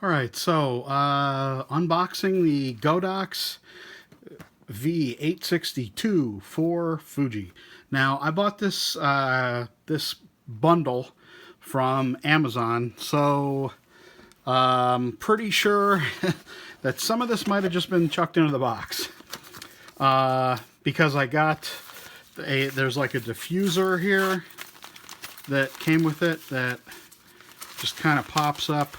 Alright, so unboxing the Godox V860II for Fuji. Now, I bought this this bundle from Amazon, so pretty sure that some of this might have just been chucked into the box. Because I got there's like a diffuser here that came with it that just kind of pops up,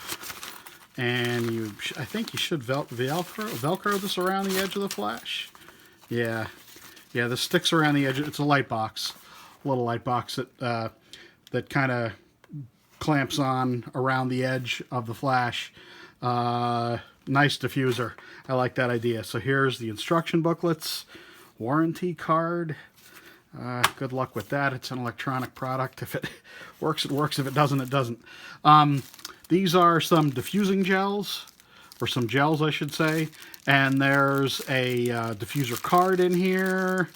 and I think you should Velcro this around the edge of the flash. Yeah, this sticks around the edge. It's a light box, a little light box that that kind of clamps on around the edge of the flash. Nice diffuser. I like that idea. So here's the instruction booklets, warranty card. Good luck with that. It's an electronic product. If it works, it works. If it doesn't, it doesn't. These are some diffusing gels, or some gels, I should say. And there's a diffuser card in here.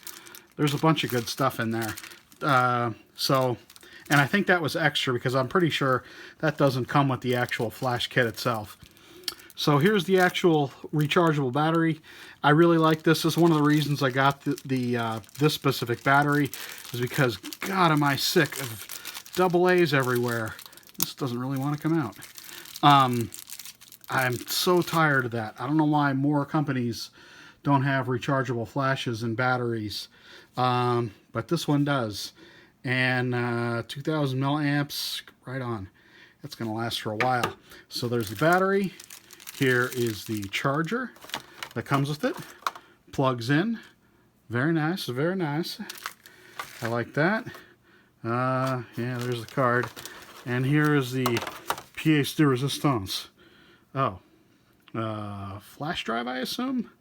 There's a bunch of good stuff in there. And I think that was extra because I'm pretty sure that doesn't come with the actual flash kit itself. So here's the actual rechargeable battery. I really like this. This is one of the reasons I got this specific battery, is because, God, am I sick of AA's everywhere. This doesn't really want to come out. I'm so tired of that. I don't know why more companies don't have rechargeable flashes and batteries, but this one does. And 2,000 milliamps, right on. That's going to last for a while. So there's the battery. Here is the charger that comes with it. Plugs in. Very nice, very nice. I like that. Yeah, there's the card. And here is the pièce de résistance. Oh, flash drive, I assume?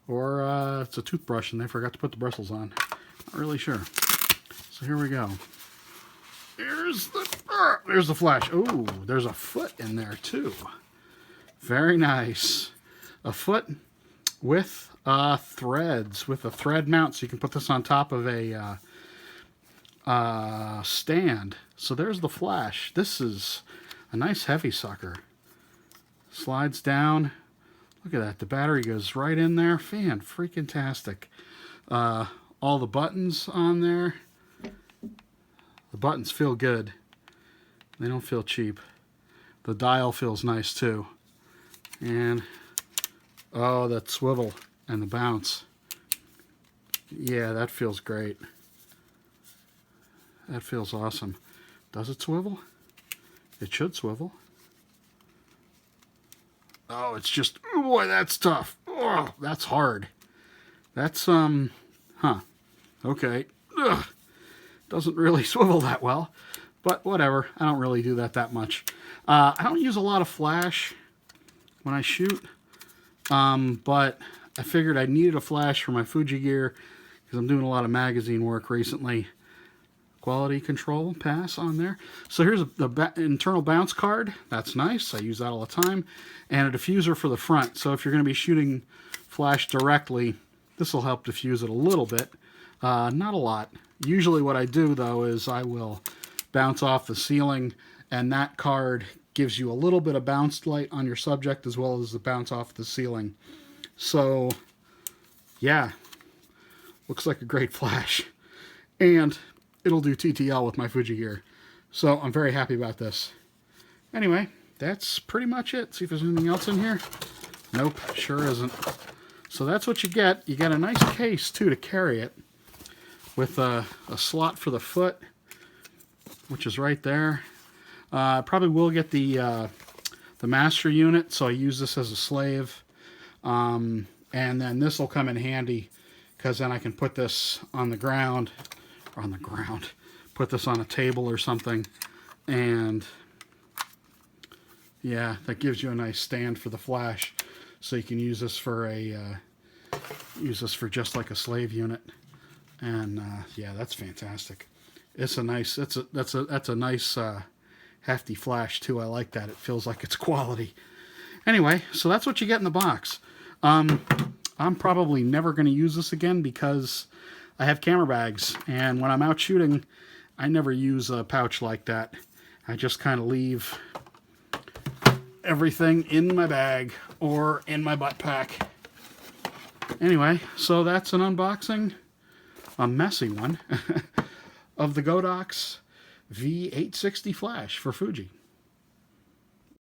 Or it's a toothbrush and they forgot to put the bristles on. Not really sure. So here we go. There's the flash. Oh, there's a foot in there too. Very nice. A foot with threads, with a thread mount, so you can put this on top of a stand. So there's the flash. This is a nice heavy sucker. Slides down. Look at that. The battery goes right in there. Fan-freaking-tastic. All the buttons on there. The buttons feel good. They don't feel cheap. The dial feels nice too. And, oh, that swivel and the bounce. Yeah, that feels great. That feels awesome. Does it swivel? It should swivel. Oh, it's just, oh boy, that's tough. Oh, that's hard. That's, okay. Ugh. Doesn't really swivel that well, but whatever. I don't really do that much. I don't use a lot of flash when I shoot, but I figured I needed a flash for my Fuji gear because I'm doing a lot of magazine work recently. Quality control pass on there. So here's the internal bounce card. That's nice. I use that all the time. And a diffuser for the front. So if you're going to be shooting flash directly, this will help diffuse it a little bit. Not a lot. Usually what I do, though, is I will bounce off the ceiling, and that card gives you a little bit of bounced light on your subject as well as the bounce off the ceiling. So, yeah, looks like a great flash. And it'll do TTL with my Fuji gear. So I'm very happy about this. Anyway, that's pretty much it. See if there's anything else in here. Nope, sure isn't. So that's what you get. You get a nice case, too, to carry it, with a slot for the foot, which is right there. I probably will get the master unit, so I use this as a slave. And then this will come in handy, because then I can put this on the ground, put this on a table or something, and yeah, that gives you a nice stand for the flash, so you can use this for just like a slave unit. And yeah, that's fantastic. It's a nice, that's a nice hefty flash too. I like that. It feels like it's quality. Anyway, so that's what you get in the box. I'm probably never going to use this again because I have camera bags, and when I'm out shooting, I never use a pouch like that. I just kind of leave everything in my bag or in my butt pack. Anyway, so that's an unboxing, a messy one, of the Godox V860 flash for Fuji.